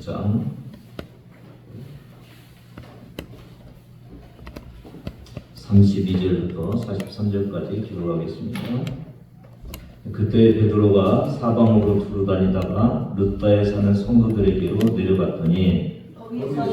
9장 32절부터 43절까지 기록하겠습니다. 그때 베드로가 사방으로 두루다니다가 르다에 사는 성도들에게로 내려갔더니 거기서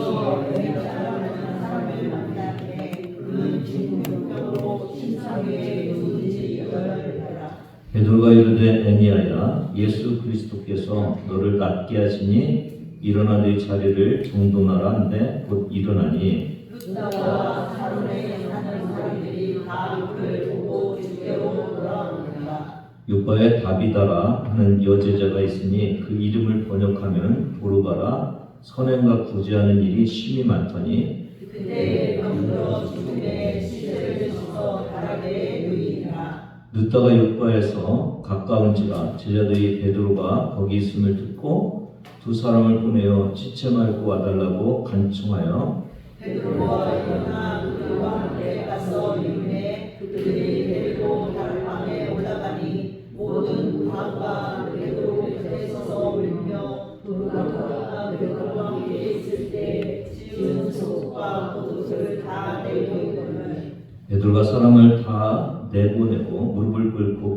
사람을 만나게 그는 중풍병으로 침상에 누운지 여덟이라. 베드로가 이르되 애니야야 예수 그리스도께서 너를 낫게 하시니 일어나 네 자리를 정돈하라 한데 곧 일어나니 르다와 사론에 사는 사람들이 다 그를 보고 주께로 돌아오니라. 요바에 다비다라 하는 여제자가 있으니 그 이름을 번역하면 도르가라 선행과 구제하는 일이 심히 많더니 그때 병들어 죽음에 시체를 씻어 다락에 누이니라. 르다가 요바에서 가까운지라 제자들이 베드로가 거기 있음을 듣고 두 사람을 보내어 지체 말고 와달라고 간청하여 베드로가 일어나 그들과 함께 가서 이르매 그들이 데리고 다른 방에 올라가니 모든 과부가 베드로 곁에 서서 울며 도르가가 베드로와 함께 있을 때 지은 속과 겉옷을 다 내려놓으니 베드로가 사람을 다 내보내고 무릎을 꿇고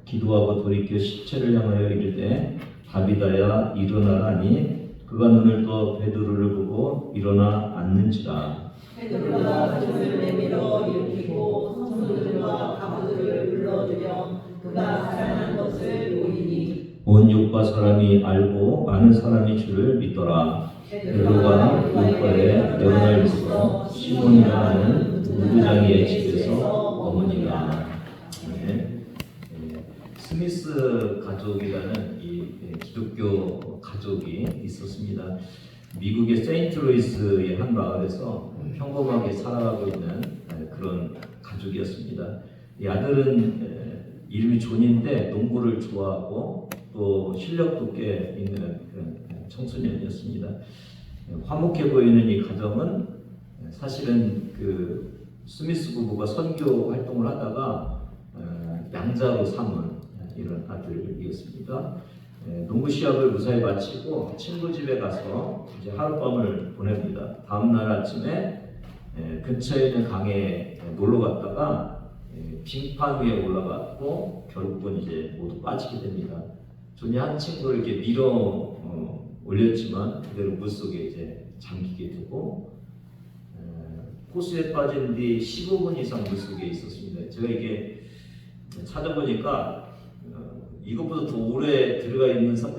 기도하고 돌이켜 시체를 향하여 이르되 다비다야 일어나라 하니 그가 눈을 떠 베드로를 보고 일어나 앉는지라. 베드로가 손을 내밀어 일으키고 성도들과 가부들을 불러들여 그가 살아난 것을 보이니 온 요파 사람이 알고 많은 사람이 주를 믿더라. 베드로가 요파에 여러 날 있어 시몬이라 하는 무부장이의 집에서 어머니가 스미스 가족이라는 이 기독교 가족이 있었습니다. 미국의 세인트루이스의 한 마을에서 평범하게 살아가고 있는 그런 가족이었습니다. 이 아들은 이름이 존인데 농구를 좋아하고 또 실력도 꽤 있는 그런 청소년이었습니다. 화목해 보이는 이 가정은 사실은 그 스미스 부부가 선교 활동을 하다가 양자로 삼은 이런 아들이었습니다. 농구 시합을 무사히 마치고 친구 집에 가서 이제 하룻밤을 보냅니다. 다음 날 아침에 근처에 있는 강에 놀러 갔다가 빙판 위에 올라갔고 결국은 이제 모두 빠지게 됩니다. 존이 한 친구를 이렇게 밀어 올렸지만 그대로 물속에 이제 잠기게 되고 호수에 빠진 뒤 15분 이상 물속에 있었습니다. 제가 이게 찾아보니까 이것보다 더 오래 들어가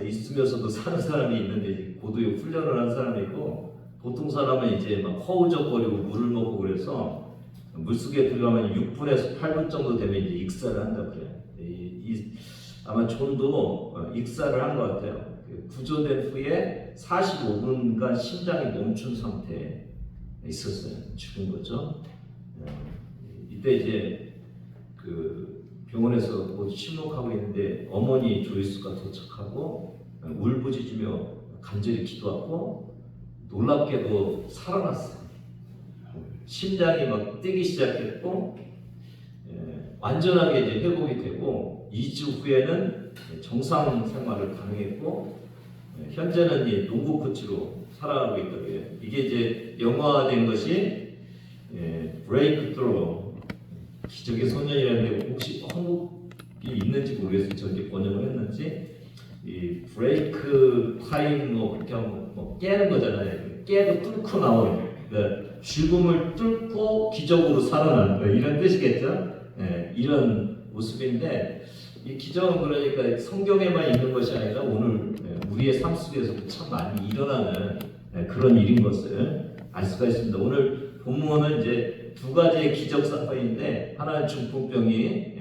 있으면서도 사는 사람이 있는데 고도의 훈련을 한 사람이고 보통 사람은 이제 막 허우적거리고 물을 먹고 그래서 물속에 들어가면 6분에서 8분 정도 되면 이제 익사를 한다고 그래요. 아마 존도 익사를 한 것 같아요. 구조된 후에 45분간 심장이 멈춘 상태에 있었어요. 죽은 거죠. 이때 이제 그 병원에서 모두 침묵하고 있는데 어머니 조이스가 도착하고 울부짖으며 간절히 기도하고 놀랍게도 살아났어요. 심장이 막 뛰기 시작했고 완전하게 이제 회복이 되고 2주 후에는 정상 생활을 가능했고 현재는 이 농구 코치로 살아가고 있더라고요. 이게 이제 영화화된 것이 브레이크 트루 기적의 소년이라는데 혹시 한국이 있는지 모르겠어요. 저렇게 번역을 했는지 이 브레이크 타임 뭐 그렇게 하면 뭐 깨는 거잖아요. 깨도 뚫고 나오는 그러니까 죽음을 뚫고 기적으로 살아나는 거 이런 뜻이겠죠. 이런 모습인데 이 기적은 그러니까 성경에만 있는 것이 아니라 오늘 우리의 삶 속에서도 참 많이 일어나는 그런 일인 것을 알 수가 있습니다. 오늘 본문은 이제 두 가지의 기적 사건인데 하나는 중풍병이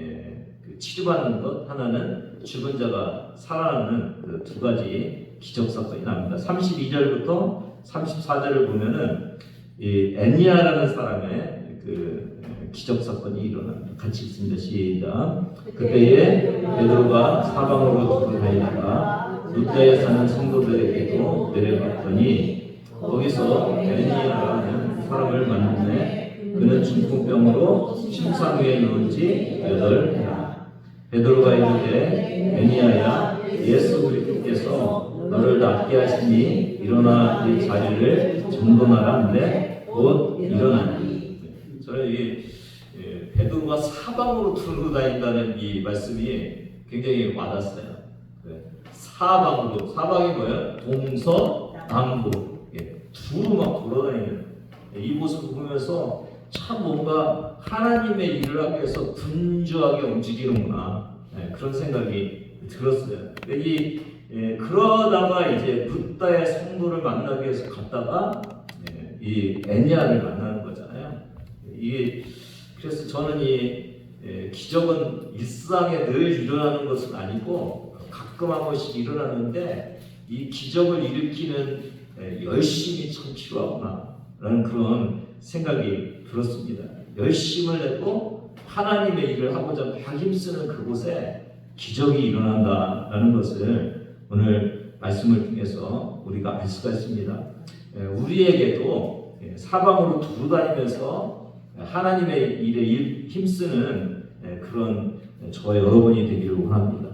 치료받는 것, 하나는 죽은 자가 살아나는 그 두 가지 기적 사건이 나옵니다. 32절부터 34절을 보면은 이 애니야라는 사람의 그 기적 사건이 일어납니다. 같이 읽습니다. 시작. 그때에 베드로가 사방으로 돌아다니다가 룻다에 사는 성도들에게도 내려갔더니 거기서 애니야라는 사람을 만났네. 그는 중풍병으로 침상 위에 누운 지 8해라. 베드로가 이르되 애니야야 예수 그리스도께서 너를 낫게 하시니 일어나 네 자리를 정돈하라 하는데 곧 일어나니. 저는 이 베드로가 사방으로 두르고 다닌다는 이 말씀이 굉장히 와닿았어요. 사방으로, 사방이 뭐예요? 동서남북 두루 막 돌아다니는 이 모습을 보면서 참 뭔가 하나님의 일을 하기 위해서 분주하게 움직이는구나 그런 생각이 들었어요. 그러다가 이제 붓다의 성도를 만나기 위해서 갔다가 이 애니야를 만나는 거잖아요. 그래서 저는 이 기적은 일상에 늘 일어나는 것은 아니고 가끔 한 번씩 일어나는데 이 기적을 일으키는 열심이 참 필요하구나라는 그런 생각이 들었습니다. 열심을 내고 하나님의 일을 하고자 막 힘쓰는 그곳에 기적이 일어난다라는 것을 오늘 말씀을 통해서 우리가 알 수가 있습니다. 우리에게도 사방으로 두루다니면서 하나님의 일에 힘쓰는 그런 저와 여러분이 되기를 원합니다.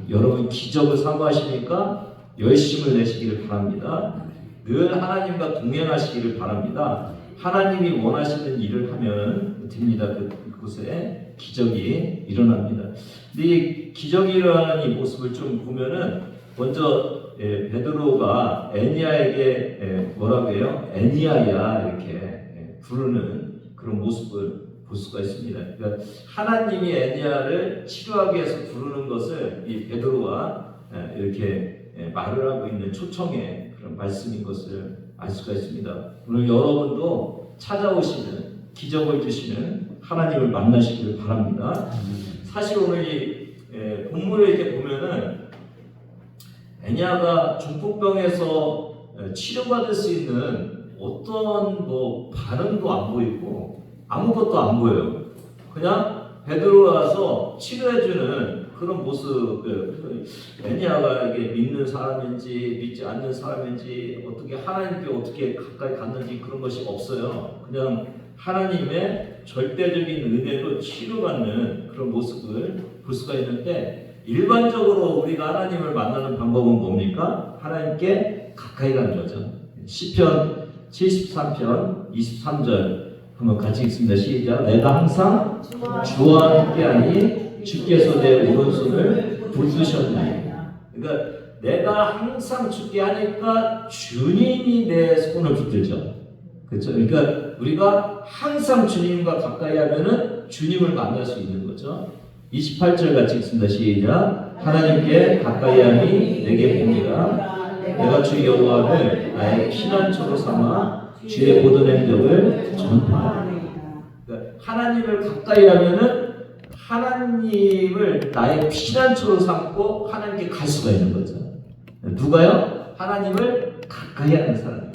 여러분 기적을 사모하시니까 열심을 내시기를 바랍니다. 늘 하나님과 동행하시기를 바랍니다. 하나님이 원하시는 일을 하면 됩니다. 그곳에 기적이 일어납니다. 근데 이 기적이 일어나는 이 모습을 좀 보면은 먼저 베드로가 애니야에게 뭐라고 해요? 애니야야 이렇게 부르는 그런 모습을 볼 수가 있습니다. 그러니까 하나님이 애니야를 치료하기 위해서 부르는 것을 이 베드로가 이렇게 말을 하고 있는 초청의 그런 말씀인 것을 알 수가 있습니다. 오늘 여러분도 찾아오시는 기적을 주시는 하나님을 만나시기를 바랍니다. 사실 오늘 이 본문을 이렇게 보면은 애니야가 중풍병에서 치료받을 수 있는 어떤 반응도 안 보이고 아무것도 안 보여요. 그냥 베드로가 와서 치료해주는 그런 모습을 애니야가 이게 믿는 사람인지 믿지 않는 사람인지 어떻게 하나님께 어떻게 가까이 갔는지 그런 것이 없어요. 그냥 하나님의 절대적인 은혜로 치료받는 그런 모습을 볼 수가 있는데 일반적으로 우리가 하나님을 만나는 방법은 뭡니까? 하나님께 가까이 가는 거죠. 시편 73편 23절 한번 같이 읽습니다. 시작. 내가 항상 주와 함께하니 주께서 내 오른손을 붙드셨나니. 그러니까 내가 항상 주께 하니까 주님이 내 손을 붙들죠. 그렇죠? 그러니까 우리가 항상 주님과 가까이 하면은 주님을 만날 수 있는 거죠. 28절 같이 읽습니다. 시작. 하나님께 가까이 하니 내게 봅니다. 내가 주 여호와를 나의 피난처로 삼아 주의 모든 행적을 전파하리. 그러니까 하나님을 가까이 하면은 하나님을 나의 피난처로 삼고 하나님께 갈 수가 있는 거죠. 누가요? 하나님을 가까이 하는 사람이에요.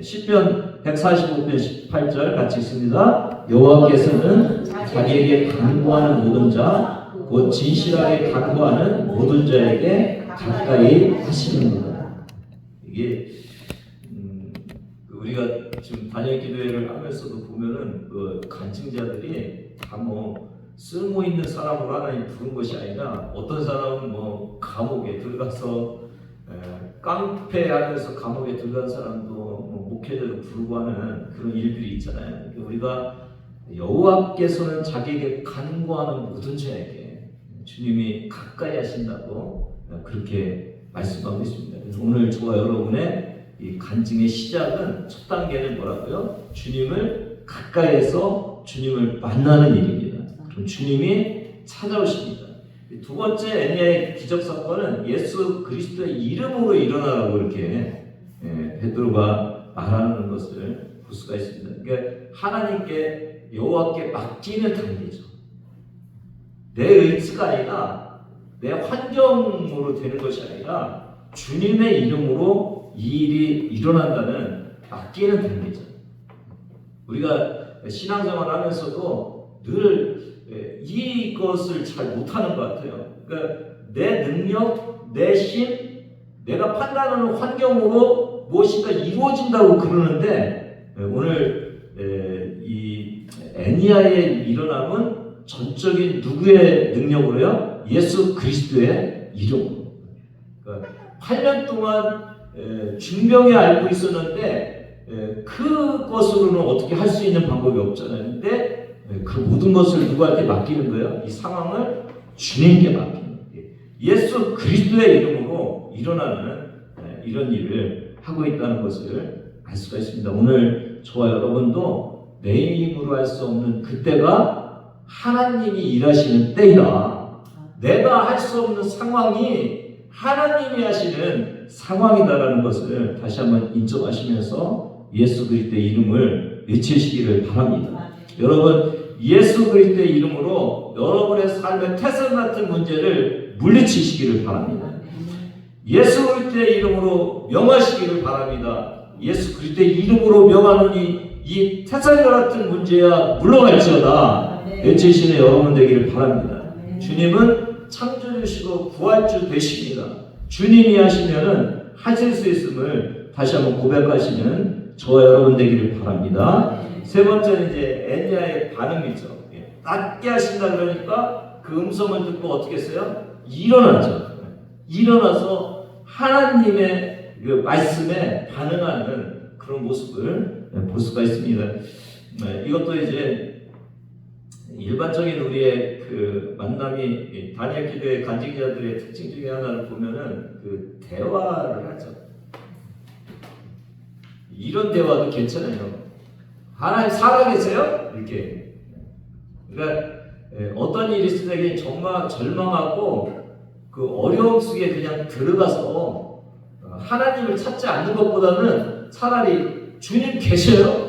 시편 145편 18절 같이 있습니다. 여호와께서는 자기에게 간구하는 모든 자, 곧 진실하게 간구하는 모든 자에게 가까이 하시는구나. 이게 우리가 지금 단일 기도회를 하면서도 보면은 그 간증자들이 다 쓸모 있는 사람으로 하나님 부른 것이 아니라 어떤 사람은 감옥에 들어가서 깡패 하면서 감옥에 들어간 사람도 목회자로 부르고 하는 그런 일들이 있잖아요. 우리가 여호와께서는 자기에게 간구하는 모든 자에게 주님이 가까이 하신다고 그렇게 말씀하고 있습니다. 그래서 오늘 저와 여러분의 이 간증의 시작은 첫 단계는 뭐라고요? 주님을 가까이에서 주님을 만나는 일입니다. 그럼 주님이 찾아오십니다. 두 번째 애니야의 기적 사건은 예수 그리스도의 이름으로 일어나라고 이렇게 베드로가 말하는 것을 볼 수가 있습니다. 그러니까 하나님께 여호와께 맡기는 단계죠. 내 의지가 아니라 내 환경으로 되는 것이 아니라 주님의 이름으로 이 일이 일어난다는 맡기는 단계죠. 우리가 신앙생활 하면서도 늘 이것을 잘 못하는 것 같아요. 그러니까 내 능력, 내 힘, 내가 판단하는 환경으로 무엇인가 이루어진다고 그러는데 오늘 이 애니야의 일어남은 전적인 누구의 능력으로요? 예수 그리스도의 이름. 그러니까 8년 동안 중병에 앓고 있었는데 그것으로는 어떻게 할 수 있는 방법이 없잖아요. 근데 그 모든 것을 누구한테 맡기는 거예요? 이 상황을 주님께 맡기는 거예요. 예수 그리스도의 이름으로 일어나는 이런 일을 하고 있다는 것을 알 수가 있습니다. 오늘 저와 여러분도 내 힘으로 할 수 없는 그때가 하나님이 일하시는 때이다. 내가 할 수 없는 상황이 하나님이 하시는 상황이다라는 것을 다시 한번 인정하시면서 예수 그리스도의 이름을 외치시기를 바랍니다. 여러분, 예수 그리스도의 이름으로 여러분의 삶의 태산 같은 문제를 물리치시기를 바랍니다. 예수 그리스도의 이름으로 명하시기를 바랍니다. 예수 그리스도의 이름으로 명하노니 이 태산과 같은 문제야 물러갈지어다. 외치시는 여러분 되기를 바랍니다. 주님은 창조주시고 구할주 되십니다. 주님이 하시면은 하실 수 있음을 다시 한번 고백하시는 저와 여러분 되기를 바랍니다. 세 번째는 이제 엘리야의 반응이죠. 낫게 하신다 그러니까 그 음성을 듣고 어떻게 했어요? 일어나죠. 일어나서 하나님의 그 말씀에 반응하는 그런 모습을 볼 수가 있습니다. 이것도 이제 일반적인 우리의 그 만남이 다니엘 기도의 간증자들의 특징 중에 하나를 보면은 그 대화를 하죠. 이런 대화도 괜찮아요. 하나님 살아계세요? 이렇게. 그러니까 어떤 일이 있을 때 절망하고 그 어려움 속에 그냥 들어가서 하나님을 찾지 않는 것보다는 차라리 주님 계셔요?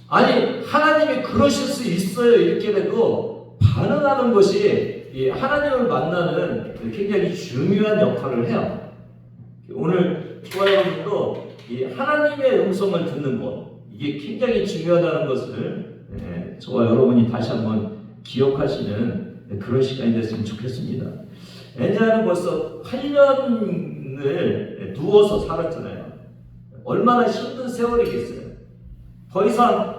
아니 하나님이 그러실 수 있어요 이렇게라도 반응하는 것이 하나님을 만나는 굉장히 중요한 역할을 해요. 오늘 저와 여러분도 하나님의 음성을 듣는 것 이게 굉장히 중요하다는 것을 저와 여러분이 다시 한번 기억하시는 그런 시간이 됐으면 좋겠습니다. 엘리야는 벌써 8년을 누워서 살았잖아요. 얼마나 힘든 세월이겠어요. 더 이상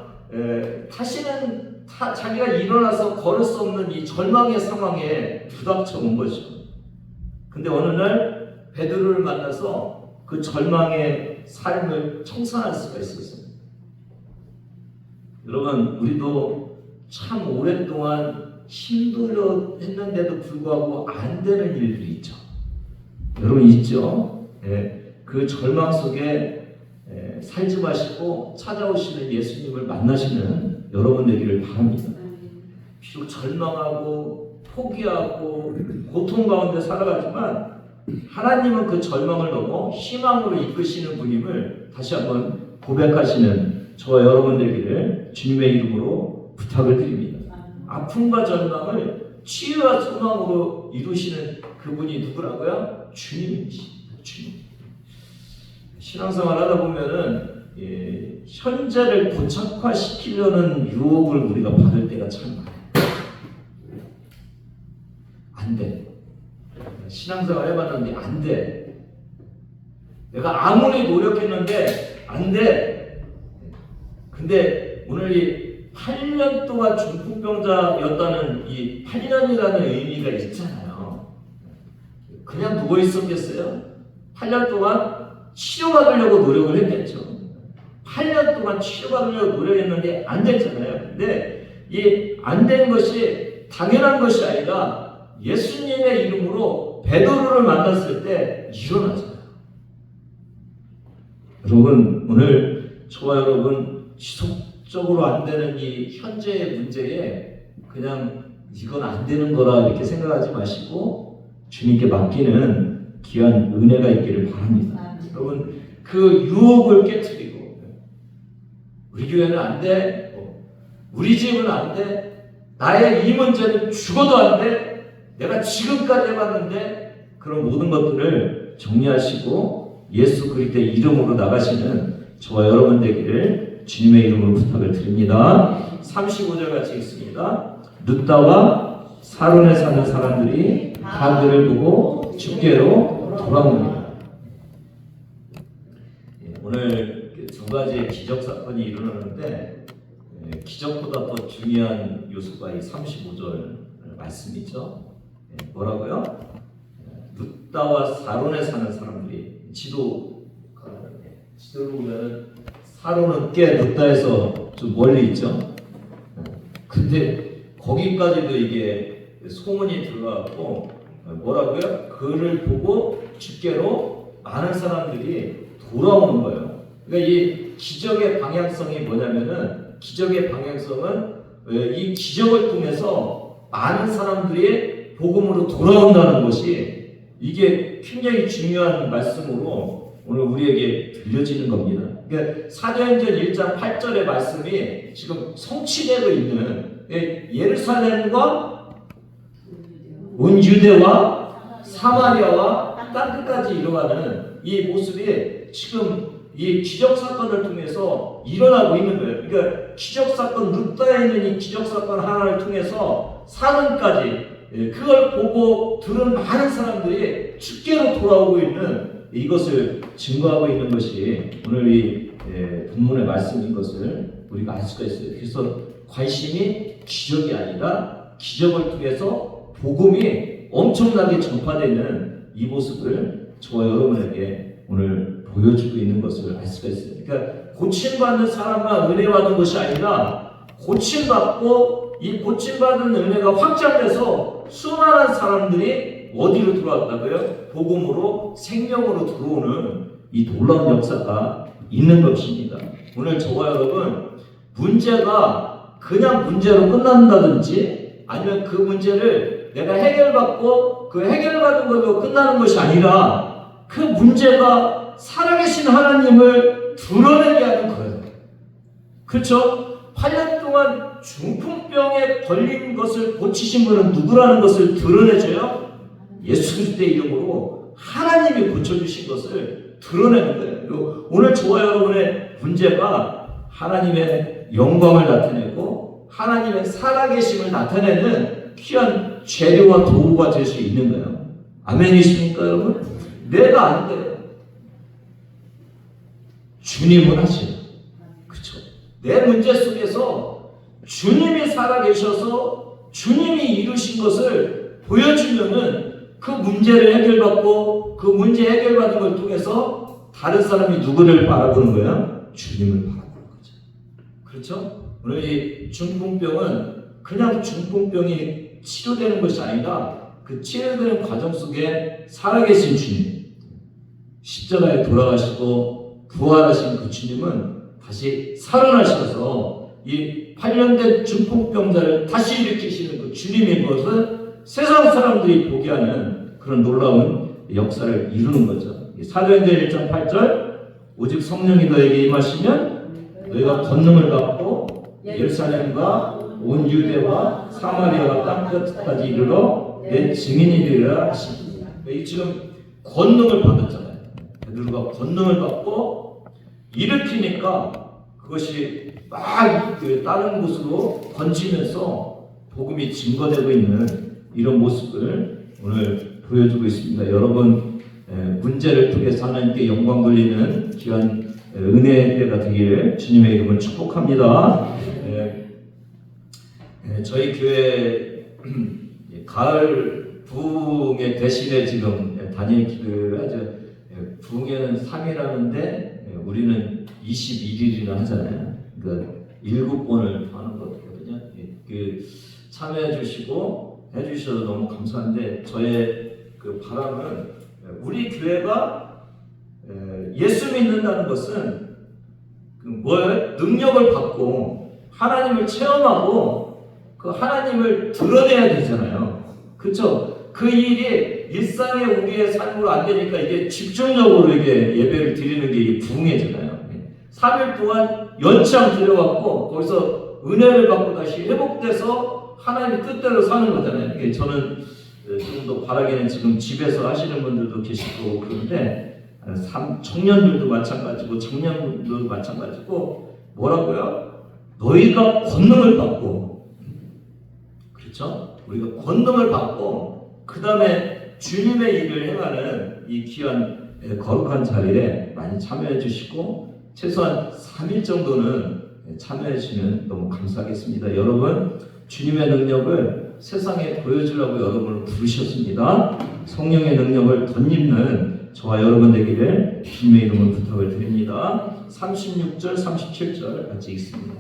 다시는 자기가 일어나서 걸을 수 없는 이 절망의 상황에 부닥쳐 온 것이죠. 근데 어느 날 베드로를 만나서 그 절망의 삶을 청산할 수가 있었어요. 여러분, 우리도 참 오랫동안 힘들어 했는데도 불구하고 안 되는 일들이 있죠. 여러분 있죠? 그 절망 속에 살지 마시고 찾아오시는 예수님을 만나시는 여러분 되기를 바랍니다. 비록 절망하고 포기하고 고통 가운데 살아가지만 하나님은 그 절망을 넘어 희망으로 이끄시는 분임을 다시 한번 고백하시는 저와 여러분 되기를 주님의 이름으로 부탁을 드립니다. 아픔과 절망을 치유와 소망으로 이루시는 그분이 누구라고요? 주님이십니다. 주님. 신앙생활 하다 보면은 현재를 고착화시키려는 유혹을 우리가 받을 때가 참 많아요. 안 돼. 신앙생활 해봤는데 안 돼. 내가 아무리 노력했는데 안 돼. 근데 오늘 이 8년 동안 중풍병자였다는 이 8년이라는 의미가 있잖아요. 그냥 누워 있었겠어요? 8년 동안 치료받으려고 노력을 했겠죠. 8년 동안 치료받으려고 노력했는데 안 됐잖아요. 근데 이 안 된 것이 당연한 것이 아니라 예수님의 이름으로 베드로를 만났을 때 일어나잖아요. 여러분, 오늘 저와 여러분 지속적으로 안 되는 이 현재의 문제에 그냥 이건 안 되는 거라 이렇게 생각하지 마시고 주님께 맡기는 귀한 은혜가 있기를 바랍니다. 여러분, 그 유혹을 깨트리고 우리 교회는 안 돼, 우리 집은 안 돼, 나의 이 문제는 죽어도 안 돼, 내가 지금까지 해봤는데 그런 모든 것들을 정리하시고 예수 그리스도의 이름으로 나가시는 저와 여러분 되기를 주님의 이름으로 부탁을 드립니다. 35절 같이 읽습니다. 룻다와 사론에 사는 사람들이 다 그를 보고 주께로 돌아옵니다. 오늘 두 가지의 기적 사건이 일어나는데 기적보다 더 중요한 요소가 이 35절 말씀이죠. 뭐라고요? 룻다와 사론에 사는 사람들이 지도를 보면 사론은 꽤 룻다에서 좀 멀리 있죠. 근데 거기까지도 이게 소문이 들어가고 뭐라고요? 그를 보고 주께로 많은 사람들이 돌아오는 거예요. 그러니까 이 기적의 방향성이 뭐냐면은 기적의 방향성은 이 기적을 통해서 많은 사람들이 복음으로 돌아온다는 것이 이게 굉장히 중요한 말씀으로 오늘 우리에게 들려지는 겁니다. 그러니까 사도행전 1장 8절의 말씀이 지금 성취되고 있는 예루살렘과 온 유대와 사마리아와 땅끝까지 이루어가는 이 모습이 지금 이 기적 사건을 통해서 일어나고 있는 거예요. 그러니까 기적 사건, 룻다에 있는 이 기적 사건 하나를 통해서 사는까지 그걸 보고 들은 많은 사람들이 주께로 돌아오고 있는 이것을 증거하고 있는 것이 오늘 이 본문의 말씀인 것을 우리가 알 수가 있어요. 그래서 관심이 기적이 아니라 기적을 통해서 복음이 엄청나게 전파되는 이 모습을 저와 여러분에게 오늘 보여주고 있는 것을 알 수가 있어요. 그러니까 고침받는 사람만 은혜 받는 것이 아니라 고침받고 이 고침받은 은혜가 확장돼서 수많은 사람들이 어디로 들어왔다고요? 복음으로 생명으로 들어오는 이 놀라운 역사가 있는 것입니다. 오늘 저와 여러분 문제가 그냥 문제로 끝난다든지 아니면 그 문제를 내가 해결받고 그 해결받은 걸로 끝나는 것이 아니라 그 문제가 살아계신 하나님을 드러내게 하는 거예요. 그렇죠? 8년 동안 중풍병에 걸린 것을 고치신 분은 누구라는 것을 드러내줘요? 예수 그리스도의 이름으로 하나님이 고쳐주신 것을 드러내는 거예요. 오늘 저와 여러분의 문제가 하나님의 영광을 나타내고 하나님의 살아계심을 나타내는 귀한 재료와 도구가 될 수 있는 거예요. 아멘이십니까 여러분? 내가 안 돼요. 주님은 하시요. 그렇죠? 내 문제 속에서 주님이 살아계셔서 주님이 이루신 것을 보여주면은 그 문제를 해결받고 그 문제 해결받은 걸 통해서 다른 사람이 누구를 바라보는 거야? 주님을 바라보는 거죠. 그렇죠? 오늘 이 중풍병은 그냥 중풍병이 치료되는 것이 아니라 그 치료되는 과정 속에 살아계신 주님, 십자가에 돌아가시고 부활하신 그 주님은 다시 살아나셔서 이 8년 된 중풍병자를 다시 일으키시는 그 주님인 것은 세상 사람들이 보게 하는 그런 놀라운 역사를 이루는 거죠. 사도행전 1장 8절 오직 성령이 너에게 임하시면 너희가 권능을 받고 예루살렘과 온 유대와 사마리아와 땅끝까지 이르러 내 증인이 되리라 하십니다. 이 지금 권능을 받았잖아요. 베드로가 권능을 받고 일으키니까 그것이 막 다른 곳으로 번지면서 복음이 증거되고 있는 이런 모습을 오늘 보여주고 있습니다. 여러분 문제를 통해서 하나님께 영광 돌리는 귀한 은혜의 때가 되기를 주님의 이름으로 축복합니다. 저희 교회 가을 부흥의 대신에 지금 단일 기도를 하죠. 부흥회는 3일 하는데 우리는 21일이나 하잖아요. 그러니까 7번을 하는 거거든요. 참여해 주시고 해주셔서 너무 감사한데 저의 그 바람은 우리 교회가 예수 믿는다는 것은 뭐예요? 능력을 받고 하나님을 체험하고 그 하나님을 드러내야 되잖아요. 그렇죠? 그 일이 일상의 우리의 삶으로 안 되니까 이게 집중적으로 이게 예배를 드리는 게 이게 부흥회잖아요. 3일 동안 연장 드려갖고 거기서 은혜를 받고 다시 회복돼서 하나님의 뜻대로 사는 거잖아요. 저는 좀 더 바라기는 지금 집에서 하시는 분들도 계시고 그런데 청년들도 마찬가지고 청년들도 마찬가지고 뭐라고요? 너희가 권능을 받고 그렇죠? 우리가 권능을 받고 그 다음에 주님의 일을 행하는 이 귀한 거룩한 자리에 많이 참여해 주시고 최소한 3일 정도는 참여해 주시면 너무 감사하겠습니다. 여러분 주님의 능력을 세상에 보여주려고 여러분을 부르셨습니다. 성령의 능력을 덧입는 저와 여러분 되기를 주님의 이름으로 부탁을 드립니다. 36절, 37절 같이 읽습니다.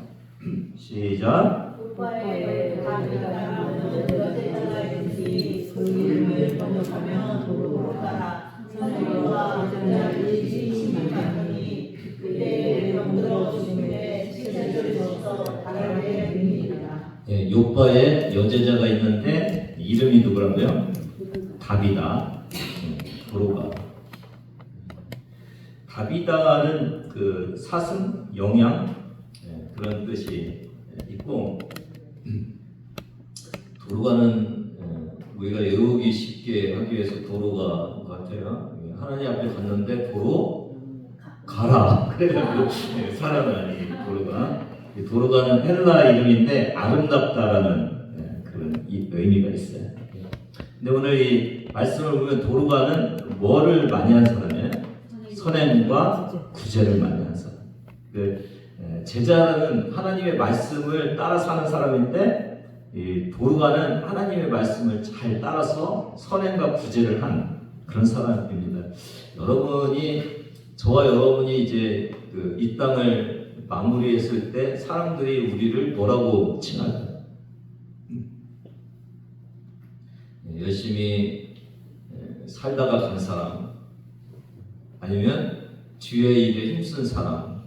시작. 오빠의 다윗이라 여제자가 있으니 그 이름을 번역하면 도로 가라. 선생님과 여제자들이 심심하니 그때 병들어 죽음에 시체를 져서 다락에 눕니라. 예, 요바에 여제자가 있는데 이름이 누구라고요? 다비다. 도로가. 다비다는 그 사슴, 영양 그런 뜻이 있고, 도로가는 우리가 외우기 쉽게 하기 위해서 도로가 같아요. 하나님 앞에 갔는데 도로 가라. 그래가지고 살아나니 도로가. 도로가는 헬라 이름인데 아름답다라는 그런 의미가 있어요. 근데 오늘 이 말씀을 보면 도로가는 뭐를 많이 한 사람이에요? 선행과 구제를 많이 한 사람. 제자는 하나님의 말씀을 따라 사는 사람인데, 이 도로가는 하나님의 말씀을 잘 따라서 선행과 구제를 한 그런 사람입니다. 저와 여러분이 이제 이 땅을 마무리했을 때 사람들이 우리를 뭐라고 칭할까요? 열심히 살다가 간 사람, 아니면 뒤에 일에 힘쓴 사람,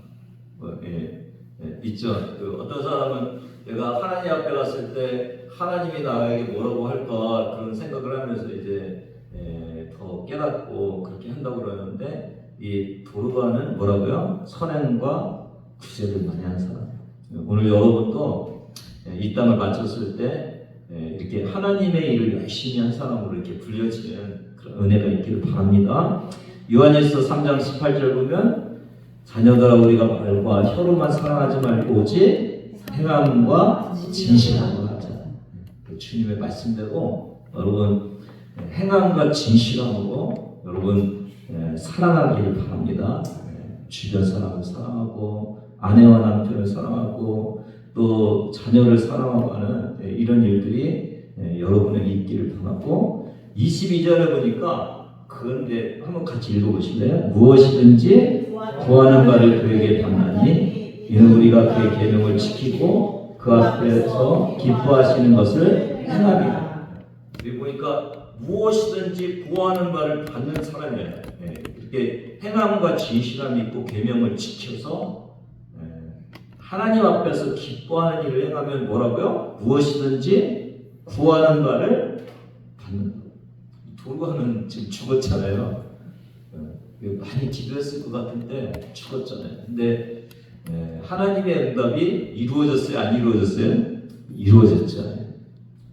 있죠. 어떤 사람은 내가 하나님 앞에 갔을 때 하나님이 나에게 뭐라고 할까 그런 생각을 하면서 이제 더 깨닫고 그렇게 한다고 그러는데, 이 도로가는 뭐라고요? 선행과 구제를 많이 하는 사람. 오늘 여러분도 이 땅을 마쳤을 때 이렇게 하나님의 일을 열심히 한 사람으로 이렇게 불려지는 그런 은혜가 있기를 바랍니다. 요한일서 3장 18절 보면, 자녀들아 우리가 말과 혀로만 사랑하지 말고 오직 행함과 진실함으로 하자. 주님의 말씀대로 여러분 행함과 진실함으로 여러분 사랑하기를 바랍니다. 주변 사람을 사랑하고 아내와 남편을 사랑하고 또 자녀를 사랑하고 하는 이런 일들이 여러분에게 있기를 바라고, 22절에 보니까 그런데 한번 같이 읽어보실래요? 무엇이든지 구하는 바를 그에게 받나니 이는 우리가 그의 계명을 지키고 그 앞에서 기뻐하시는 것을 행함이라. 여기 보니까 무엇이든지 구하는 바를 받는 사람이에요. 이렇게 행함과 진실함이 있고 계명을 지켜서 하나님 앞에서 기뻐하는 일을 행하면 뭐라고요? 무엇이든지 구하는 바를 받는다. 도로가는 지금 죽었잖아요. 많이 기도했을 것 같은데 죽었잖아요. 근데 하나님의 응답이 이루어졌어요? 안 이루어졌어요? 이루어졌잖아요.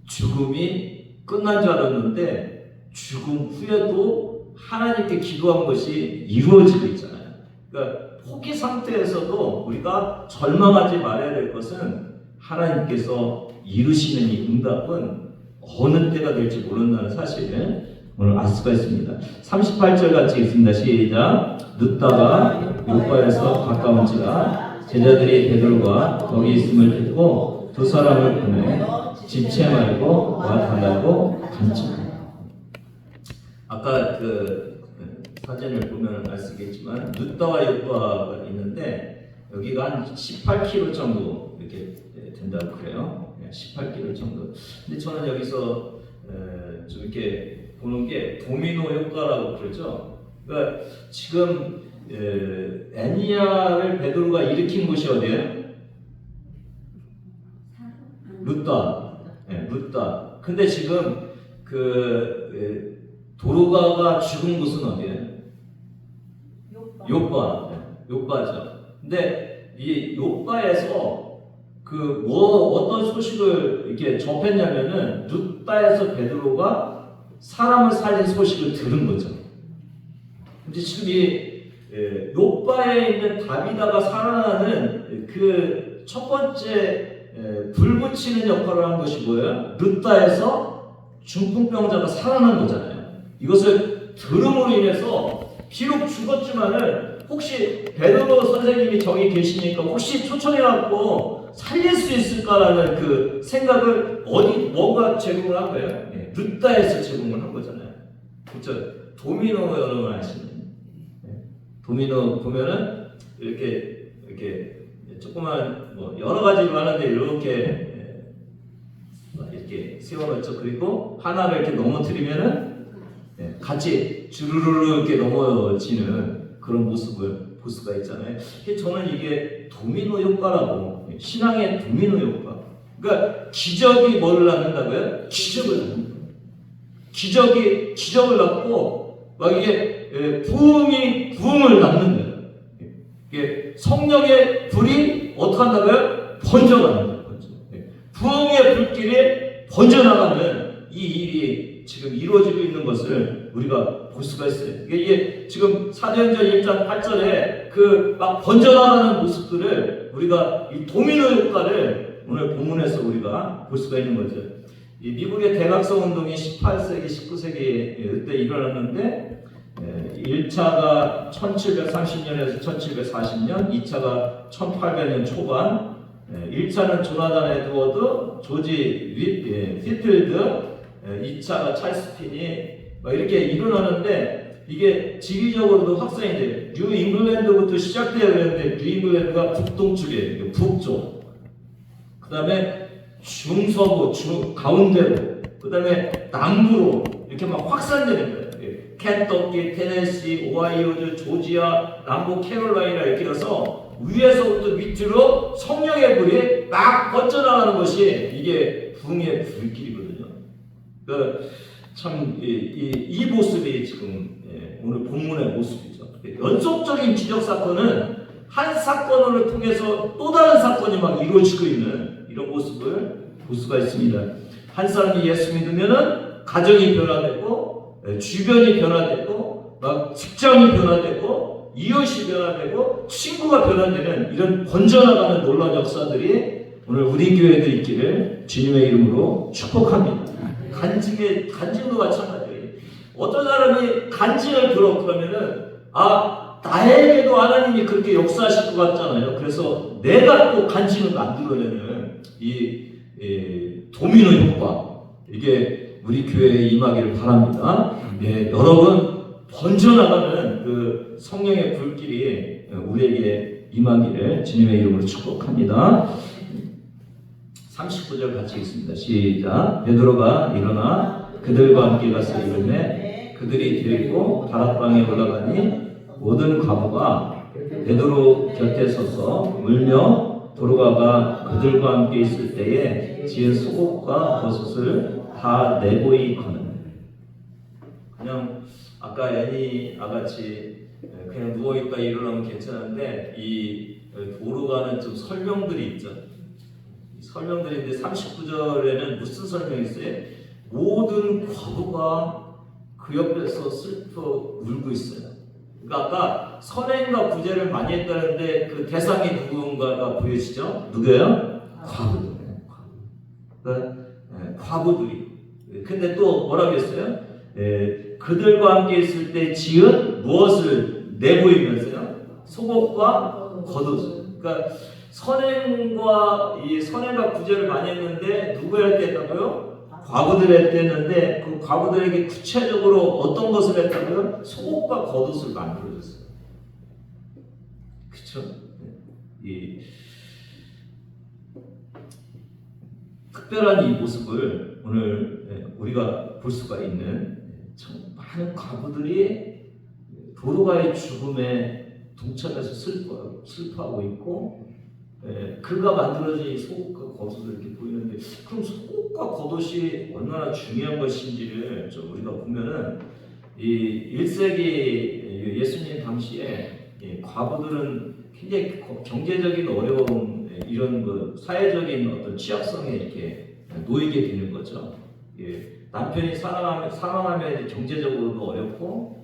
죽음이 끝난 줄 알았는데 죽음 후에도 하나님께 기도한 것이 이루어지고 있잖아요. 그러니까 포기 상태에서도 우리가 절망하지 말아야 될 것은 하나님께서 이루시는 이 응답은 어느 때가 될지 모른다는 사실을 오늘 알 수가 있습니다. 38절 같이 읽습니다. 시작. 늦다가 요바에서 가까운지라 제자들이 베드로가 거기 있음을 듣고 두 사람을 보내 지체 말고 와 달라고 간청합니다. 아까 사진을 보면 알 수 있겠지만 늦다와 요바가 있는데 여기가 한 18km 정도 이렇게 된다고 그래요. 18km 정도. 근데 저는 여기서 좀 이렇게 보는 게 도미노 효과라고 그러죠. 그러니까 지금 애니야를 베드로가 일으킨 곳이 어디예요? 룻다. 룻다. 근데 지금 도로가가 죽은 곳은 어디예요? 요바죠. 근데 이 요바에서 어떤 소식을 이렇게 접했냐면은 룻다에서 베드로가 사람을 살린 소식을 들은 거죠. 근데 지금 이 요바에 있는 다비다가 살아나는 그 첫 번째 불 붙이는 역할을 한 것이 뭐예요? 룻다에서 중풍병자가 살아난 거잖아요. 이것을 들음으로 인해서 비록 죽었지만은 혹시 베드로 선생님이 저기 계시니까 혹시 초청해갖고 살릴 수 있을까라는 그 생각을 뭔가 제공을 한 거예요. 예, 르다에서 제공을 한 거잖아요. 그렇죠? 도미노 여러분 아시는? 예, 도미노 보면은 이렇게 조그만 뭐 여러 가지 많은데 이렇게 세워놓죠. 그리고 하나를 이렇게 넘어뜨리면은 같이 주르르르 이렇게 넘어지는 그런 모습을 볼 수가 있잖아요. 저는 이게 도미노 효과라고, 신앙의 도미노 효과. 그러니까 기적이 뭐를 낳는다고요? 기적을 낳고 막 이게 부흥을 낳는 거예요. 이게 성령의 불이 어떻게 한다고요? 번져가는 거예요. 부흥의 불길이 번져나가는 이 일이 지금 이루어지고 있는 것을 우리가 볼 수가 있어요. 이게 지금 사도행전 1장 8절에 그 막 번져나가는 모습들을 우리가 이 도미노 효과를 오늘 본문에서 우리가 볼 수가 있는 거죠. 이 미국의 대각성 운동이 18세기, 19세기 그때 일어났는데 1차가 1730년에서 1740년, 2차가 1800년 초반, 1차는 조나단 에드워드, 조지 휘필드, 2차가 찰스 피니 이렇게 일어나는데 이게 지리적으로도 확산이 돼요. 뉴 잉글랜드부터 시작되어 그랬는데 뉴 잉글랜드가 북동쪽이에요. 북쪽. 그 다음에 중서부, 가운데로, 그 다음에 남부로 이렇게 막 확산되는 거예요. 켄터키, 테네시, 오하이오, 조지아, 남부 캐롤라이나 이렇게 해서 위에서부터 밑으로 성령의 불이 막 번져나가는 것이 이게 부흥의 불길이거든요. 참 이 모습이 지금 오늘 본문의 모습이죠. 연속적인 기적 사건은 한 사건을 통해서 또 다른 사건이 막 이루어지고 있는 이런 모습을 볼 수가 있습니다. 한 사람이 예수 믿으면은 가정이 변화되고 주변이 변화되고 막 직장이 변화되고 이웃이 변화되고 친구가 변화되는 이런 번져나가는 놀라운 역사들이 오늘 우리 교회에도 있기를 주님의 이름으로 축복합니다. 간증도 마찬가지예요. 어떤 사람이 간증을 들어 그러면은 나에게도 하나님이 그렇게 역사하실 것 같잖아요. 그래서 내가 또 간증을 만들어내는 이 도미노 효과 이게 우리 교회에 임하기를 바랍니다. 여러분 번져나가는 그 성령의 불길이 우리에게 임하기를 주님의 이름으로 축복합니다. 39절 같이 읽습니다. 시작. 베드로가 일어나 그들과 함께 가서 이르매 그들이 데리고 다락방에 올라가니 모든 과부가 베드로 곁에 서서 울며 도로가가 그들과 함께 있을 때에 지은 속옷과 겉옷을 다 내보이거늘. 그냥 아까 애니 아같이 그냥 누워있다 일어나면 괜찮은데 이 도로가는 좀 설명들이 있죠. 설명들인데 39절에는 무슨 설명이 있어요? 모든 과부가 그 옆에서 슬퍼 울고 있어요. 그러니까 아까 선행과 구제를 많이 했다는데 그 대상이 누군가가 보여지죠? 누구예요? 과부들. 과부들이. 근데 또 뭐라고 했어요? 그들과 함께 있을 때 지은 무엇을 내보이면서요? 속옷과 겉옷을. 그러니까 선행과 구제를 많이 했는데 누구한테 했다고요? 과부들한테 했는데 그 과부들에게 구체적으로 어떤 것을 했다고요? 속옷과 겉옷을 만들어줬어요. 그렇죠? 특별한 이 모습을 오늘 우리가 볼 수가 있는 참 많은 과부들이 도로가의 죽음에 동참해서 슬퍼하고 있고 그가 만들어진 속옷과 겉옷을 이렇게 보이는데 그럼 속옷과 겉옷이 얼마나 중요한 것인지를 좀 우리가 보면은 이 1세기 예수님 당시에 과부들은 굉장히 경제적인 어려움 이런 그 사회적인 어떤 취약성에 이렇게 놓이게 되는 거죠. 남편이 사망하면 경제적으로도 어렵고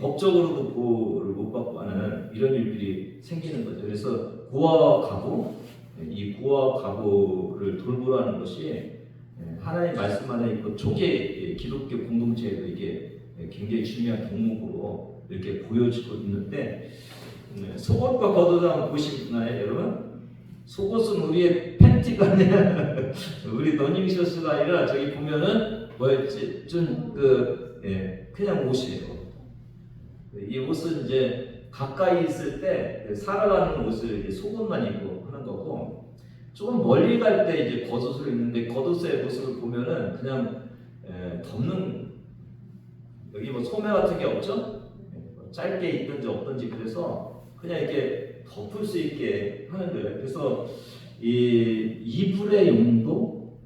법적으로도 보호를 못 받고 하는 이런 일들이 생기는 거죠. 그래서 고아와 가부, 이 고아와 가부를 돌보라는 것이 하나님 말씀 안에 있고 초기 기독교 공동체에도 이게 굉장히 중요한 덕목으로 이렇게 보여지고 있는데 속옷과 겉옷 한번 보시나요, 여러분? 속옷은 우리의 팬티가 아니라 우리 러닝셔츠가 아니라 저기 보면은 뭐였지? 그냥 옷이에요. 이 옷은 이제 가까이 있을 때 살아가는 옷을 이제 속옷만 입고 하는 거고, 조금 멀리 갈 때 이제 겉옷을 입는데 겉옷의 모습을 보면은 그냥 덮는, 여기 뭐 소매 같은 게 없죠? 짧게 입든지 없든지, 그래서 그냥 이렇게 덮을 수 있게 하는 거예요. 그래서 이 이불의 용도,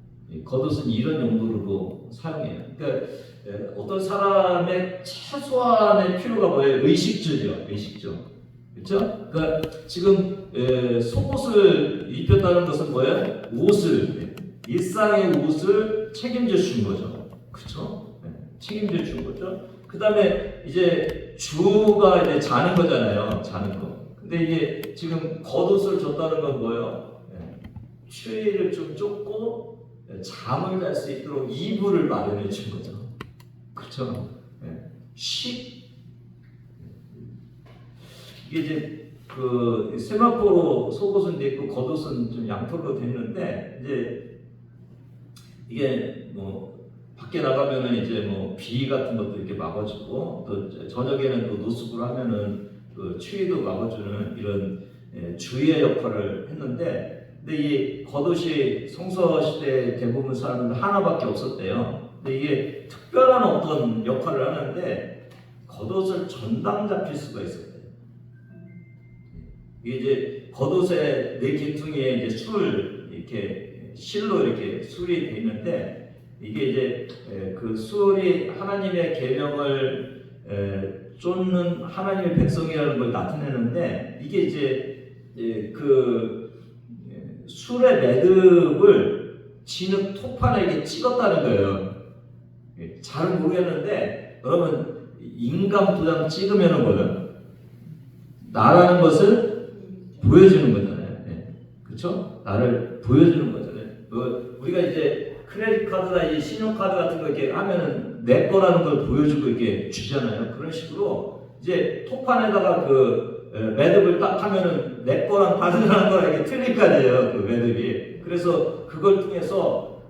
겉옷은 이런 용도로도 사용해요. 그러니까 어떤 사람의 최소한의 필요가 뭐예요? 의식주죠. 의식주. 그렇죠? 그러니까 지금 속옷을 입혔다는 것은 뭐예요? 옷을, 일상의 옷을 책임져 준 거죠. 그렇죠? 책임져 준 거죠. 그 다음에 이제 주가 이제 자는 거잖아요. 자는 거. 근데 이게 지금 겉옷을 줬다는 건 뭐예요? 추위를 좀 쫓고 잠을 잘 수 있도록 이불을 마련해 준 거죠. 그렇죠? 이게 이제 그 세마포로 속옷은 돼 있고 겉옷은 좀 양털로 됐는데, 이제 이게 뭐 밖에 나가면은 이제 뭐 비 같은 것도 이렇게 막아주고, 또 저녁에는 또 노숙을 하면은 그 추위도 막아주는 이런 주위의 역할을 했는데, 근데 이 겉옷이 성서 시대 대부분 사람들 하나밖에 없었대요. 근데 이게 특별한 어떤 역할을 하는데 겉옷을 전당 잡힐 수가 있었대요. 이게 이제 겉옷의 네 개퉁이에 이제 술 이렇게 실로 이렇게 술이 돼 있는데, 이게 이제 그 술이 하나님의 계명을 쫓는 하나님의 백성이라는 걸 나타내는데, 이게 이제 그 술의 매듭을 진흙 토판에 이렇게 찍었다는 거예요. 잘 모르겠는데 여러분, 인감 도장 찍으면은 뭐예요? 나라는 것을 보여주는 거잖아요. 그렇죠? 나를 보여주는 거잖아요. 우리가 이제 크레딧 카드나 이 신용카드 같은 거 이렇게 하면은 내 거라는 걸 보여주고 이렇게 주잖아요. 그런 식으로 이제 토판에다가 그 매듭을 딱 하면은 내 거랑 다른 거랑 이렇게 틀릴 거 아니에요. 그 매듭이. 그래서 그걸 통해서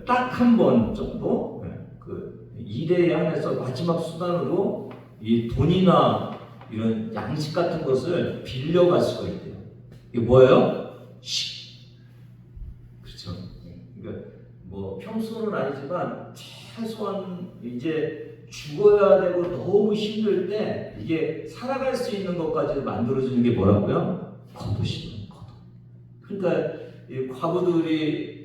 딱 한 번 정도 그 일에 한해서 마지막 수단으로 이 돈이나 이런 양식 같은 것을 빌려갈 수가 있대요. 이게 뭐예요? 그렇죠. 그러니까 뭐 평소는 아니지만 최소한 이제 죽어야 되고 너무 힘들 때 이게 살아갈 수 있는 것까지 만들어주는 게 뭐라고요? 겉옷이죠. 겉옷. 그러니까 이 과부들이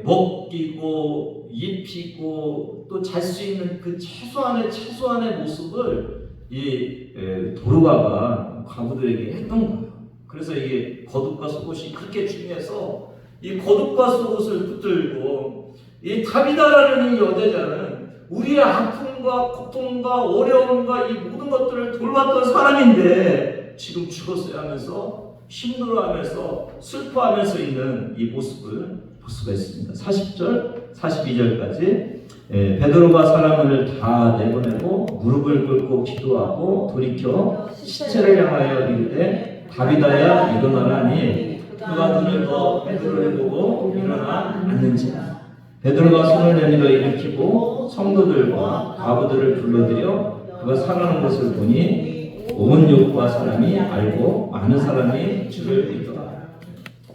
먹이고 입히고 또 잘 수 있는 그 최소한의 모습을 이 도르가가 과부들에게 했던 거예요. 그래서 이게 겉옷과 속옷이 그렇게 중요해서 이 겉옷과 속옷을 붙들고, 이 다비다라는 이 여자자는 우리의 아픔과 고통과 어려움과 이 모든 것들을 돌봤던 사람인데 지금 죽었어야 하면서 힘들어하면서 슬퍼하면서 있는 이 모습을 볼 수가 있습니다. 40절, 42절까지 베드로가 사람을 다 내보내고 무릎을 꿇고 기도하고 돌이켜 시체를 향하여 이르되 다비다야 일어나라니, 그가 눈을 떠 베드로를 보고 일어나 앉는지라. 베드로가 손을 내밀어 일으키고 성도들과 과부들을 불러들여 그가 살아나는 것을 보니 온 요파 사람이 알고 많은 사람이 주를 믿더라.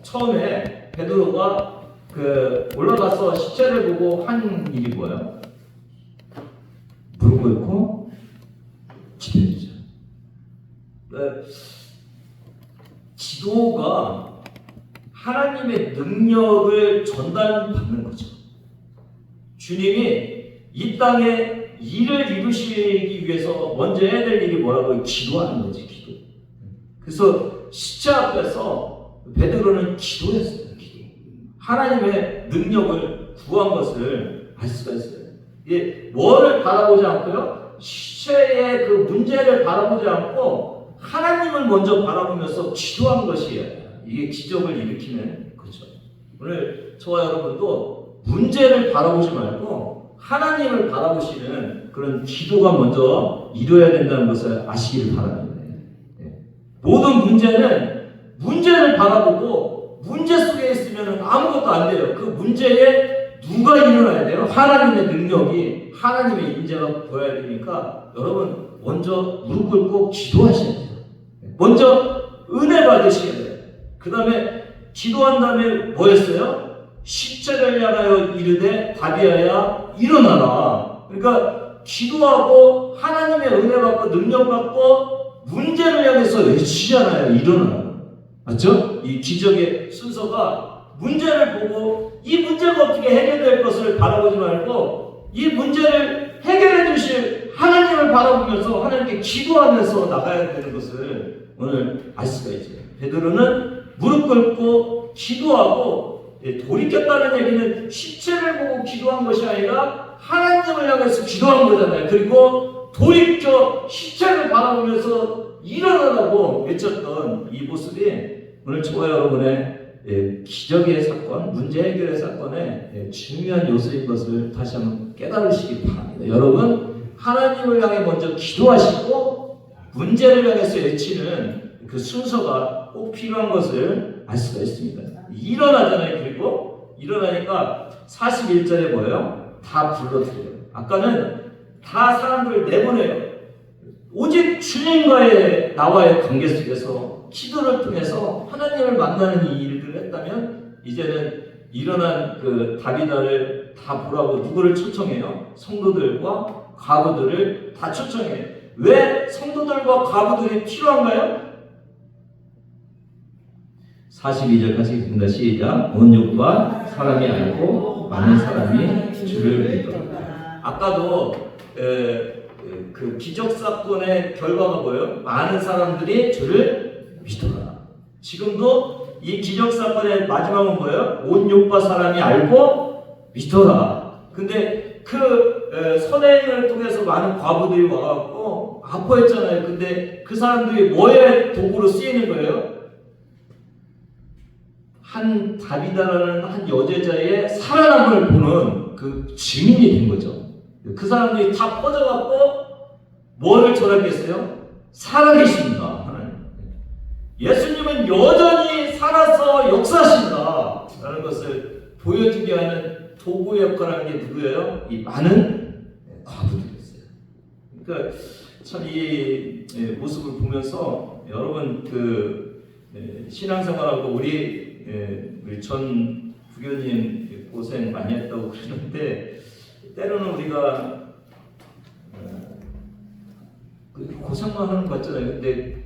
처음에 베드로가 올라가서 시체를 보고 한 일이 뭐예요? 무릎 꿇고 기도했죠. 기도가 하나님의 능력을 전달받는 거죠. 주님이 이 땅에 일을 이루시기 위해서 먼저 해야 될 일이 뭐라고요? 기도하는 거지, 기도. 그래서 시체 앞에서 베드로는 기도했어요, 기도. 하나님의 능력을 구한 것을 알 수가 있어요. 이게 뭐를 바라보지 않고요? 시체의 그 문제를 바라보지 않고 하나님을 먼저 바라보면서 기도한 것이에요. 이게 기적을 일으키는 거죠. 오늘 저와 여러분도 문제를 바라보지 말고 하나님을 바라보시는 그런 기도가 먼저 이루어야 된다는 것을 아시기를 바랍니다. 모든 문제는 문제를 바라보고 문제 속에 있으면 아무것도 안 돼요. 그 문제에 누가 일어나야 돼요? 하나님의 능력이, 하나님의 인재가 보여야 되니까 여러분 먼저 무릎 꿇고 기도하셔야 돼요. 먼저 은혜 받으셔야 돼요. 그 다음에 기도한 다음에 뭐였어요? 십자가를 향하여 이르되 다비아야 일어나라. 그러니까 기도하고 하나님의 은혜 받고 능력 받고 문제를 향해서 외치잖아요. 일어나라. 맞죠? 이 기적의 순서가 문제를 보고 이 문제가 어떻게 해결될 것을 바라보지 말고 이 문제를 해결해 주실 하나님을 바라보면서 하나님께 기도하면서 나가야 되는 것을 오늘 알 수가 있죠. 베드로는 무릎 꿇고 기도하고 돌이켰다는 얘기는 시체를 보고 기도한 것이 아니라 하나님을 향해서 기도한 거잖아요. 그리고 돌이켜 시체를 바라보면서 일어나라고 외쳤던 이 모습이 오늘 저와 여러분의 기적의 사건, 문제 해결의 사건의 중요한 요소인 것을 다시 한번 깨달으시기 바랍니다. 여러분, 하나님을 향해 먼저 기도하시고 문제를 향해서 외치는 그 순서가 꼭 필요한 것을 알 수가 있습니다. 일어나잖아요. 그리고 일어나니까 41절에 뭐예요? 다 불러드려요. 아까는 다 사람들을 내보내요. 오직 주님과의 나와의 관계 속에서 기도를 통해서 하나님을 만나는 이 일들을 했다면 이제는 일어난 그 다비다를 다 보라고 누구를 초청해요? 성도들과 과부들을 다 초청해요. 왜 성도들과 과부들이 필요한가요? 42절 하시겠습니다. 시작. 온 육과 사람이 알고 많은 사람이 주를 믿더라. 아까도 그 기적 사건의 결과가 뭐예요? 많은 사람들이 주를 믿더라. 지금도 이 기적 사건의 마지막은 뭐예요? 온 육과 사람이 알고 믿더라. 근데 그 선행을 통해서 많은 과부들이 와갖고 아파했잖아요. 근데 그 사람들이 뭐의 도구로 쓰이는 거예요? 한 다비다라는 한 여제자의 살아남을 보는 그 증인이 된 거죠. 그 사람들이 다 퍼져갖고 뭐를 전하겠어요? 살아계십니다. 하나님. 예수님은 여전히 살아서 역사하신다 라는 것을 보여주게 하는 도구 역할을 하는 게 누구예요? 이 많은 과부들이었어요. 그러니까 참 이 모습을 보면서 여러분 그 신앙생활하고 우리 전 부교님 고생 많이 했다고 그러는데 때로는 우리가 고생만 하는 것 같잖아요. 근데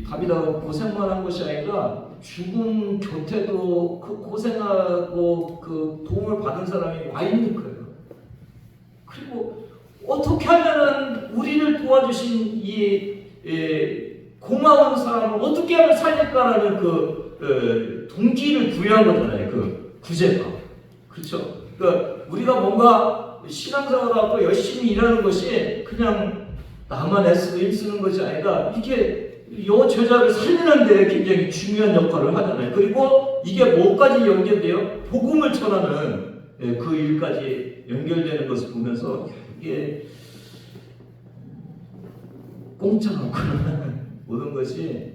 다비다가 고생만 한 것이 아니라 죽음 곁에도 그 고생하고 그 도움을 받은 사람이 와 있는 거예요. 그리고 어떻게 하면은 우리를 도와주신 이 고마운 사람을 어떻게 하면 살릴까라는 그 동기를 부여한 거잖아요. 그 구제가. 그렇죠? 그러니까 우리가 뭔가 신앙생활하고 열심히 일하는 것이 그냥 나만 애쓰고 힘쓰는 것이 아니라 이게 여제자를 살리는데 굉장히 중요한 역할을 하잖아요. 그리고 이게 뭐까지 연결돼요? 복음을 전하는 그 일까지 연결되는 것을 보면서 이게 공짜라고 모든 것이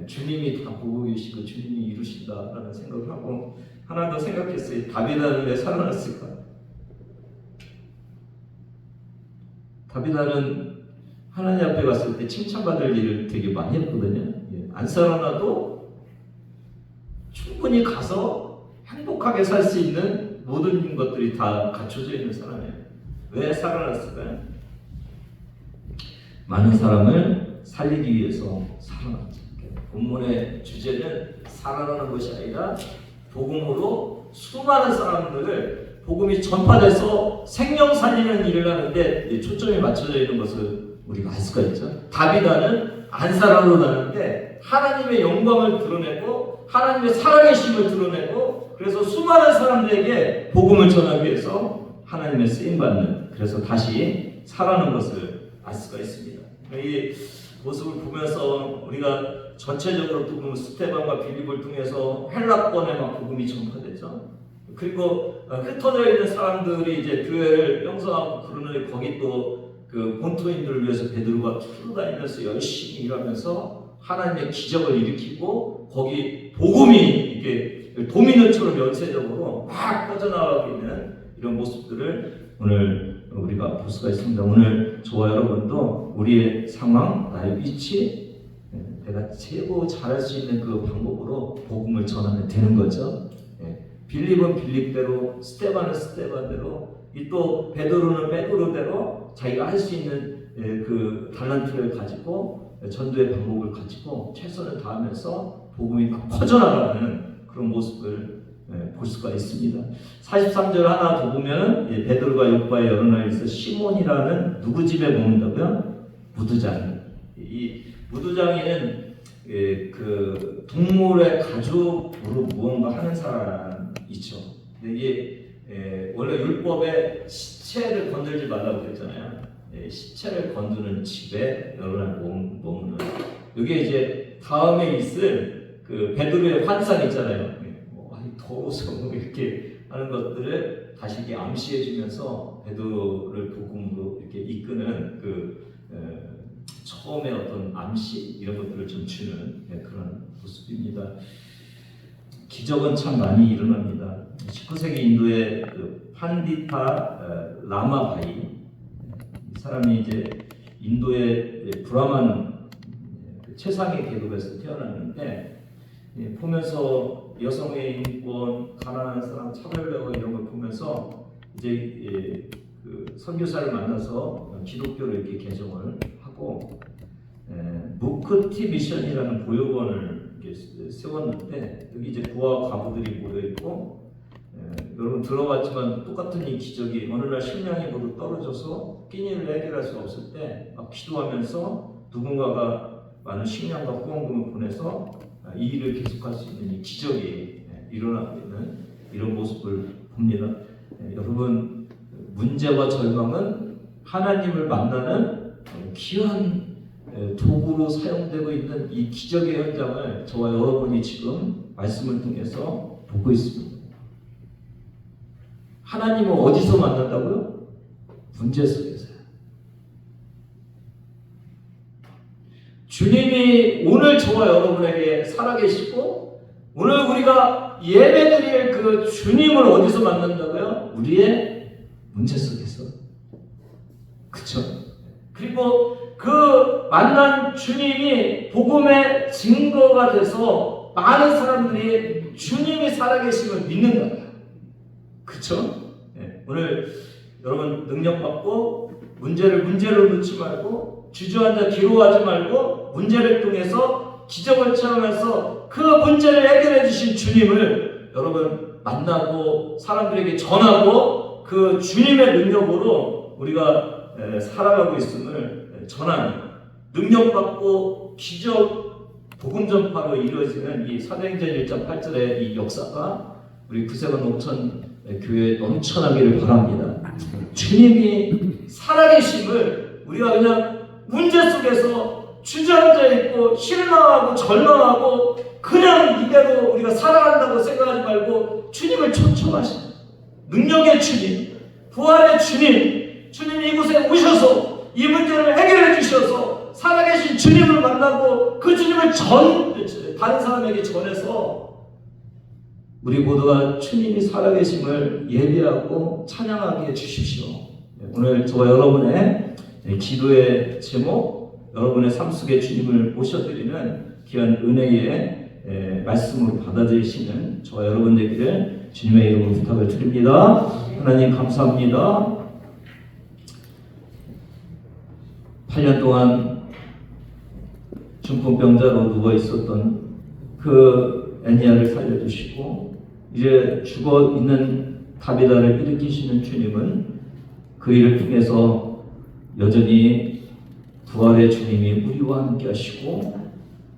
주님이 다 보고 계시고 주님이 이루신다라는 생각을 하고 하나 더 생각했어요. 다비다는 왜 살아났을까? 다비다는 하나님 앞에 갔을 때 칭찬받을 일을 되게 많이 했거든요. 안 살아나도 충분히 가서 행복하게 살 수 있는 모든 것들이 다 갖춰져 있는 사람이에요. 왜 살아났을까요? 많은 사람을 살리기 위해서 살아났죠. 본문의 주제는 살아나는 것이 아니라 복음으로 수많은 사람들을 복음이 전파돼서 생명 살리는 일을 하는데 초점이 맞춰져 있는 것을 우리가 알 수가 있죠. 다비다는 안 살아나는데 하나님의 영광을 드러내고 하나님의 살아계심을 드러내고 그래서 수많은 사람들에게 복음을 전하기 위해서 하나님의 쓰임받는 그래서 다시 살아나는 것을 알 수가 있습니다. 이 모습을 보면서 우리가 전체적으로 또 보면 스테반과 빌립을 통해서 헬라권에 막 복음이 전파되죠. 그리고 흩어져 있는 사람들이 이제 교회를 형성하고 그러는데 거기 또 그 본토인들을 위해서 베드로가 투르다니면서 열심히 일하면서 하나님의 기적을 일으키고 거기 복음이 이렇게 도미노처럼 연쇄적으로 막 퍼져나가고 있는 이런 모습들을 오늘 우리가 볼 수가 있습니다. 오늘 저와 여러분도 우리의 상황, 나의 위치, 내가 최고 잘할 수 있는 그 방법으로 복음을 전하면 되는 거죠. 빌립은 빌립대로, 스테반은 스테반대로, 또 베드로는 베드로대로 자기가 할 수 있는 그 달란트를 가지고 전도의 방법을 가지고 최선을 다하면서 복음이 막 퍼져나가는 그런 모습을 볼 수가 있습니다. 43절 하나 더 보면 베드로가 요파에 여러 날 있어 시몬이라는 누구 집에 머문다고요? 무두장이. 이 무두장이는 그 동물의 가죽으로 무언가 하는 사람이죠. 근데 이게 원래 율법에 시체를 건들지 말라고 그랬잖아요. 시체를 건드는 집에 여러 날 머무는. 이게 이제 다음에 있을 그 베드로의 환상 있잖아요. 더워서 이렇게 하는 것들을 다시 이렇게 암시해주면서 베드로를 복음으로 이렇게 이끄는 그 처음에 어떤 암시 이런 것들을 좀 주는 그런 모습입니다. 기적은 참 많이 일어납니다. 19세기 인도의 그 판디타 라마바이 이 사람이 이제 인도의 브라만 최상의 계급에서 태어났는데 보면서 여성의 인권, 가난한 사람 차별되고 이런 걸 보면서 이제 그 선교사를 만나서 기독교를 이렇게 개종을 하고 무크티 미션이라는 보육원을 이렇게 세웠는데 여기 이제 부와 과부들이 모여 있고 여러분 들어봤지만 똑같은 이 기적이 어느 날 식량이 모두 떨어져서 끼니를 해결할 수 없을 때 막 기도하면서 누군가가 많은 식량과 후원금을 보내서 이 일을 계속할 수 있는 이 기적이 일어나고 있는 이런 모습을 봅니다. 여러분 문제와 절망은 하나님을 만나는 귀한 도구로 사용되고 있는 이 기적의 현장을 저와 여러분이 지금 말씀을 통해서 보고 있습니다. 하나님을 어디서 만난다고요? 문제 속에서요. 주님이 오늘 저와 여러분에게 살아계시고 오늘 우리가 예배드릴 그 주님을 어디서 만난다고요? 우리의 문제 속에서. 그쵸? 그리고 그 만난 주님이 복음의 증거가 돼서 많은 사람들이 주님이 살아계심을 믿는다. 그쵸? 오늘 여러분 능력받고 문제를 문제로 놓지 말고 주저앉아 기로하지 말고 문제를 통해서 기적을 체험해서 그 문제를 해결해 주신 주님을 여러분 만나고 사람들에게 전하고 그 주님의 능력으로 우리가 살아가고 있음을 전하는 능력받고 기적 복음 전파로 이루어지는 이 사도행전 1장 8절의 이 역사가 우리 구세군 농천 교회에 넘쳐나기를 바랍니다. 주님이 살아계심을 우리가 그냥 문제 속에서 주저앉아 있고 실망하고 절망하고 그냥 이대로 우리가 살아간다고 생각하지 말고 주님을 초청하시는 능력의 주님, 부활의 주님, 주님이 이곳에 오셔서 이 문제를 해결해 주셔서 살아계신 주님을 만나고 그 주님을 다른 사람에게 전해서 우리 모두가 주님이 살아계심을 예배하고 찬양하게 해주십시오. 오늘 저와 여러분의 기도의 제목, 여러분의 삶 속에 주님을 모셔드리는 귀한 은혜의 말씀으로 받아들이시는 저와 여러분 되기를 주님의 이름으로 부탁을 드립니다. 하나님 감사합니다. 8년 동안 중풍병자로 누워있었던 그 애니아를 살려주시고 이제 죽어있는 다비다를 일으키시는 주님은 그 일을 통해서 여전히 부활의 주님이 우리와 함께 하시고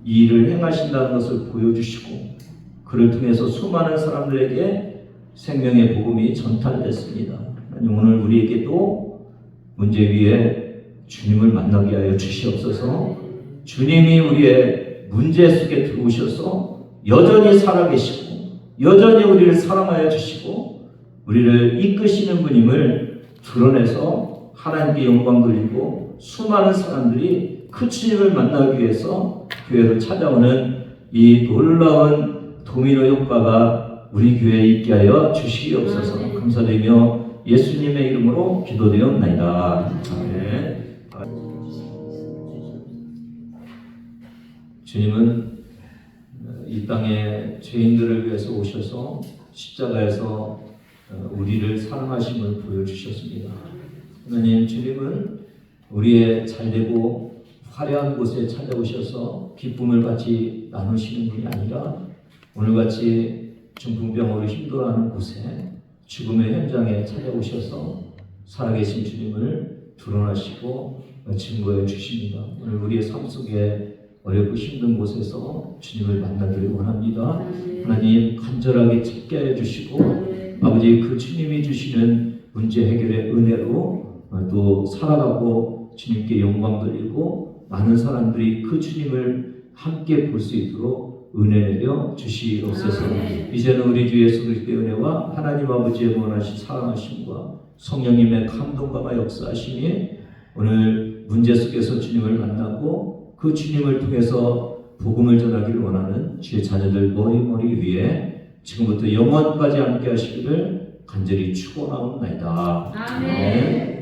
이 일을 행하신다는 것을 보여주시고 그를 통해서 수많은 사람들에게 생명의 복음이 전달됐습니다. 하나님 오늘 우리에게도 문제 위에 주님을 만나게 하여 주시옵소서. 주님이 우리의 문제 속에 들어오셔서 여전히 살아계시고 여전히 우리를 사랑하여 주시고 우리를 이끄시는 분임을 드러내서 하나님께 영광 돌리고 수많은 사람들이 그 주님을 만나기 위해서 교회로 찾아오는 이 놀라운 도미노 효과가 우리 교회에 있게 하여 주시옵소서. 감사드리며 예수님의 이름으로 기도드리옵나이다. 아멘. 주님은 이 땅에 죄인들을 위해서 오셔서 십자가에서 우리를 사랑하심을 보여주셨습니다. 하나님, 주님은 우리의 잘되고 화려한 곳에 찾아오셔서 기쁨을 같이 나누시는 분이 아니라 오늘같이 중풍병으로 힘들어하는 곳에 죽음의 현장에 찾아오셔서 살아계신 주님을 드러나시고 증거해 주십니다. 오늘 우리의 삶 속에 어렵고 힘든 곳에서 주님을 만나기를 원합니다. 하나님, 간절하게 찾게 해 주시고 아버지, 그 주님이 주시는 문제 해결의 은혜로 또 살아가고 주님께 영광 돌리고 많은 사람들이 그 주님을 함께 볼 수 있도록 은혜 내려 주시옵소서. 이제는 우리 주 예수 그리스도의 은혜와 하나님 아버지의 원하신 사랑하심과 성령님의 감동과 역사하심이 오늘 문제 속에서 주님을 만나고 그 주님을 통해서 복음을 전하기를 원하는 주의 자녀들 머리 위에 지금부터 영원까지 함께 하시기를 간절히 축원하옵나이다. 아멘.